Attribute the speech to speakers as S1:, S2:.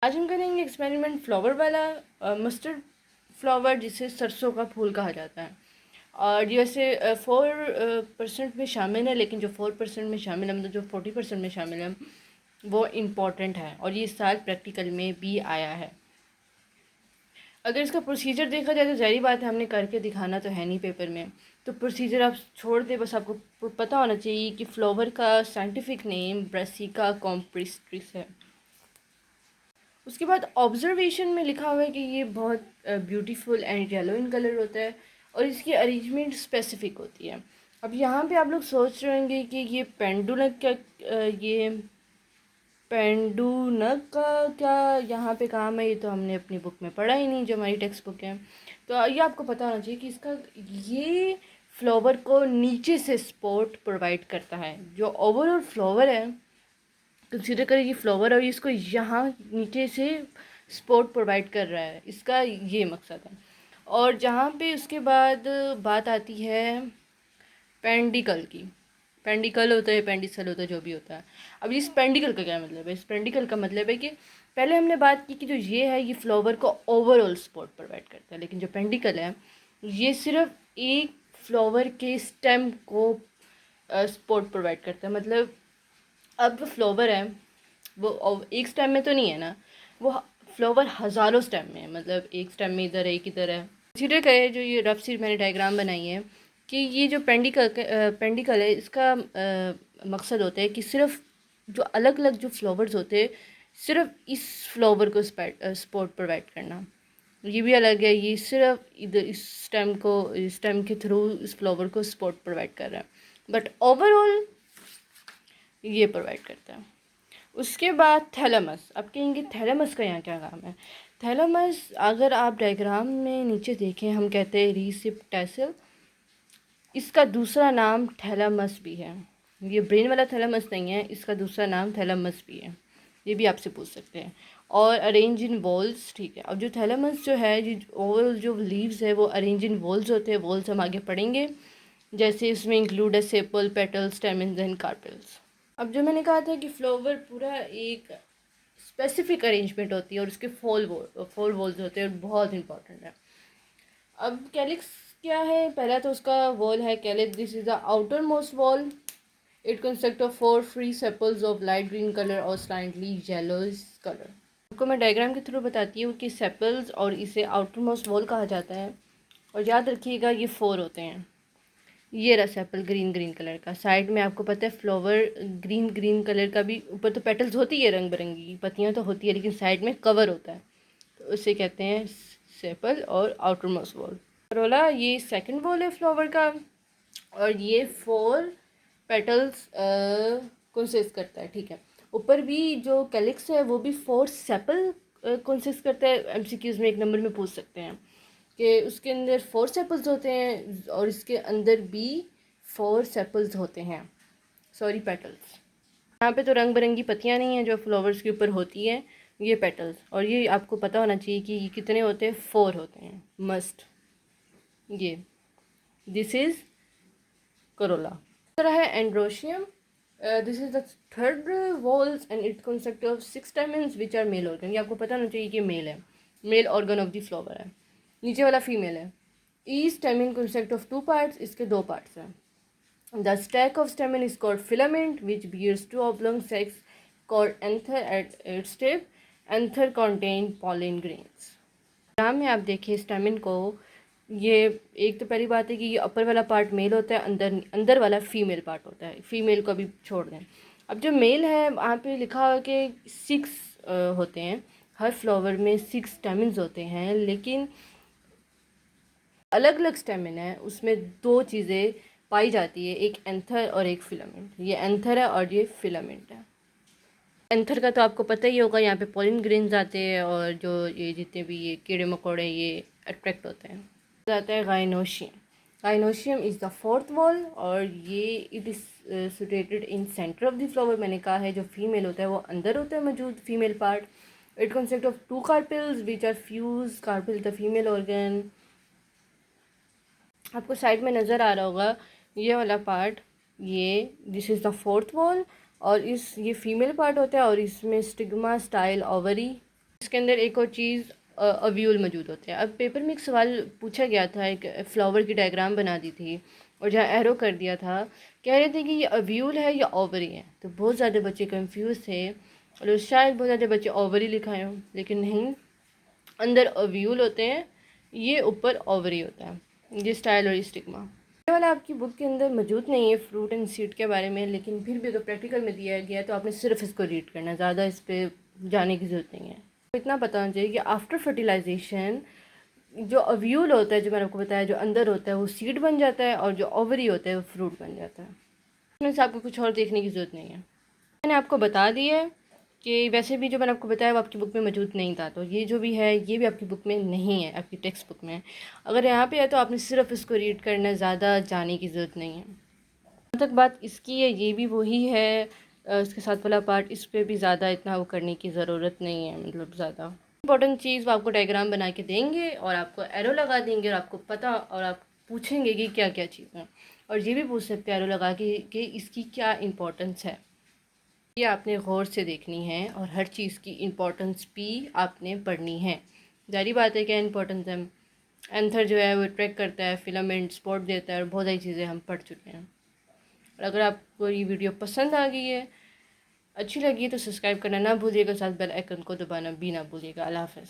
S1: आज हम करेंगे एक्सपेरिमेंट फ्लावर वाला, मस्टर्ड फ्लावर जिसे सरसों का फूल कहा जाता है। और ये वैसे 4% में शामिल है, लेकिन जो 4% में शामिल है मतलब जो 40% में शामिल है वो इम्पॉर्टेंट है और ये इस साल प्रैक्टिकल में भी आया है। अगर इसका प्रोसीजर देखा जाए तो ज़ाहिर बात है, हमने करके दिखाना तो है नहीं पेपर में, तो प्रोसीजर आप छोड़ दे, बस आपको पता होना चाहिए कि फ्लावर का साइंटिफिक नेम ब्रासिका कॉम्प्रिस्ट्रिस है। उसके बाद ऑब्जर्वेशन में लिखा हुआ है कि ये बहुत beautiful and yellow in colour होता है और इसकी अरेंजमेंट स्पेसिफिक होती है। अब यहाँ पे आप लोग सोच रहे होंगे कि ये पेंडुलम क्या, ये पेंडुनक का क्या यहाँ पे काम है, ये तो हमने अपनी बुक में पढ़ा ही नहीं जो हमारी टेक्स्ट बुक है। तो ये आपको पता होना चाहिए कि इसका ये फ्लावर को नीचे से सपोर्ट प्रोवाइड करता है। जो ओवरऑल फ्लावर है, कंसीडर करें ये फ्लावर और इसको यहाँ नीचे से सपोर्ट प्रोवाइड कर रहा है, इसका ये मकसद है। और जहाँ पे उसके बाद बात आती है पेंडिकल की, पेंडिकल होता है, पेंडिसल होता है, जो भी होता है। अब इस पेंडिकल का क्या मतलब है? इस पेंडिकल का मतलब है कि पहले हमने बात की कि जो ये है ये फ्लावर को ओवरऑल सपोर्ट प्रोवाइड करता है, लेकिन जो पेंडिकल है ये सिर्फ एक फ्लावर के स्टेम को सपोर्ट प्रोवाइड करता है। मतलब अब जो फ्लावर है वो एक स्टेम में तो नहीं है ना, वो फ्लावर हज़ारों स्टेम में है। मतलब एक स्टेम में इधर है, एक इधर है। कंसीडर करें जो ये रफ सी मैंने डायग्राम बनाई है कि ये जो पेंडिकल है, इसका मकसद होता है कि सिर्फ जो अलग अलग जो फ्लावर्स होते हैं सिर्फ इस फ्लावर को सपोर्ट प्रोवाइड करना। ये भी अलग है, ये सिर्फ इधर इस स्टेम के थ्रू इस फ्लावर को सपोर्ट प्रोवाइड कर रहा है, बट ओवरऑल ये प्रोवाइड करता है। उसके बाद थैलेमस। अब कहेंगे थैलेमस का यहाँ क्या काम है? थैलेमस अगर आप डायग्राम में नीचे देखें, हम कहते हैं रिसिप्टैसल, इसका दूसरा नाम थैलेमस भी है। ये ब्रेन वाला थैलेमस नहीं है, इसका दूसरा नाम थैलेमस भी है, ये भी आपसे पूछ सकते हैं। और अरेंज इन वॉल्स, ठीक है। अब जो थैलेमस जो है, ये ओवरऑल जो लीव्स है वो अरेंज इन वॉल्स होते हैं। वॉल्स हम आगे पढ़ेंगे, जैसे इसमें इंक्लूड है sepal, petals, stamens and carpels. अब जो मैंने कहा था कि फ्लावर पूरा एक स्पेसिफिक अरेंजमेंट होती है और उसके फोर वॉल्स होते हैं, बहुत इंपॉर्टेंट है। अब कैलिक्स क्या है? पहला तो उसका वॉल है calyx. This is the outer most wall. It consist of 4 free sepals of light green colour और स्लाइटली येलोइश कलर। आपको मैं डायग्राम के थ्रू बताती हूँ कि सेपल्स और इसे आउटर मोस्ट वॉल कहा जाता है। और याद रखिएगा ये 4 होते हैं। ये रहा एप्पल ग्रीन ग्रीन कलर का, साइड में आपको पता है फ्लावर ग्रीन ग्रीन कलर का भी, ऊपर तो पेटल्स होती है, रंग बिरंगी पत्तियाँ तो होती है, लेकिन साइड में कवर होता है, तो उसे कहते हैं सेपल और आउटर मोस्ट वॉल। करोला ये सेकंड वॉल है फ्लावर का, और ये 4 पेटल्स कंसिस्ट करता है, ठीक है। ऊपर भी जो कैलिक्स है वो भी 4 सेपल कंसिस्ट करता है। एमसीक्यूज़ में 1 नंबर में पूछ सकते हैं कि उसके अंदर 4 सेपल्स होते हैं और इसके अंदर भी 4 सेपल्स होते हैं, सॉरी पेटल्स। यहाँ पे तो रंग बिरंगी पत्तियाँ नहीं हैं जो फ्लावर्स के ऊपर होती है, ये पेटल्स। और ये आपको पता होना चाहिए कि ये कितने होते हैं, 4 होते हैं मस्ट। ये दिस इज़ करोला। तरह है androecium. This is the third whorls and it consist of 6 stamens which are male organ. ये आपको पता होना चाहिए कि मेल है, male organ of the flower है। नीचे वाला फीमेल है। Each stamen consist of 2 parts, इसके 2 पार्ट्स हैं। The stalk of stamen is called filament which bears 2 oblong sacs called anther at its tip. Anther contain pollen grains. नाम में आप देखिए स्टेमन को, ये एक तो पहली बात है कि ये अपर वाला पार्ट मेल होता है, अंदर अंदर वाला फीमेल पार्ट होता है। फीमेल को भी छोड़ दें। अब जो मेल है वहाँ पे लिखा हुआ कि 6 होते हैं, हर फ्लावर में 6 स्टेमन्स होते हैं, लेकिन अलग अलग स्टेमन है उसमें 2 चीज़ें पाई जाती है, एक एंथर और एक फिलामेंट। ये एंथर है और ये फिलामेंट है। एंथर का तो आपको पता ही होगा, यहाँ पे पॉलिन ग्रेन्स आते हैं और जो ये जितने भी ये कीड़े मकोड़े ये अट्रैक्ट होते हैं। आता है gynoecium. Gynoecium is the 4th wall और ये it is situated in centre of the flower. मैंने कहा है जो फीमेल होता है वो अंदर होता है मौजूद, female part. It consist of 2 carpels which are fuse. Carpel the female organ. आपको साइड में नज़र आ रहा होगा ये वाला पार्ट, ये this is the 4th wall और ये फीमेल पार्ट होता है और इसमें स्टिग्मा स्टाइल ओवरी इसके अंदर एक और चीज़ अव्यूल मौजूद होते हैं। अब पेपर में एक सवाल पूछा गया था, एक फ्लावर की डायग्राम बना दी थी और जहाँ एरो कर दिया था, कह रहे थे कि ये अव्यूल है या ओवरी है। तो बहुत ज़्यादा बच्चे कंफ्यूज थे और शायद बहुत ज़्यादा बच्चे ओवरी लिखाए हों, लेकिन नहीं, अंदर अव्यूल होते हैं, ये ऊपर ओवरी होता है, ये स्टाइल और स्टिग्मा। ये वाला आपकी बुक के अंदर मौजूद नहीं है फ्रूट एंड सीड के बारे में, लेकिन फिर भी अगर प्रैक्टिकल में दिया गया है तो आपने सिर्फ इसको रीड करना है, ज़्यादा इस पर जाने की ज़रूरत नहीं है। तो इतना पता होना चाहिए कि आफ्टर फर्टिलाइजेशन जो अव्यूल होता है, जो मैंने आपको बताया, जो अंदर होता है वो सीड बन जाता है और जो ओवरी होता है वो फ्रूट बन जाता है। इसमें से आपको कुछ और देखने की ज़रूरत नहीं है। मैंने आपको बता दिया है कि वैसे भी जो मैंने आपको बताया वो आपकी बुक में मौजूद नहीं था, तो ये जो भी है ये भी आपकी बुक में नहीं है, आपकी टेक्स्ट बुक में। अगर यहाँ पे है तो आपने सिर्फ इसको रीड करना है, ज़्यादा जाने की ज़रूरत नहीं है। जहाँ तक बात इसकी है, ये भी वही है, इसके साथ वाला पार्ट, इस पर भी ज़्यादा इतना वो करने की ज़रूरत नहीं है, मतलब ज़्यादा इंपॉर्टेंट चीज़ वो आपको डायग्राम बना के देंगे और आपको एरो लगा देंगे और आपको पता, और आप पूछेंगे कि क्या क्या चीज़ है, और ये भी पूछ सकते हैं एरो लगा के कि इसकी क्या इंपॉर्टेंस है। ये आपने गौर से देखनी है और हर चीज़ की इम्पोर्टेंस भी आपने पढ़नी है। जारी बात है क्या इम्पोर्टेंस है, एंथर जो है वो ट्रैक करता है, फिलामेंट सपोर्ट देता है और बहुत सारी चीज़ें हम पढ़ चुके हैं। और अगर आपको ये वीडियो पसंद आ गई है, अच्छी लगी, तो सब्सक्राइब करना ना भूलिएगा, साथ बेल आइकन को दबाना भी ना भूलिएगा। अल्लाह हाफ़िज़।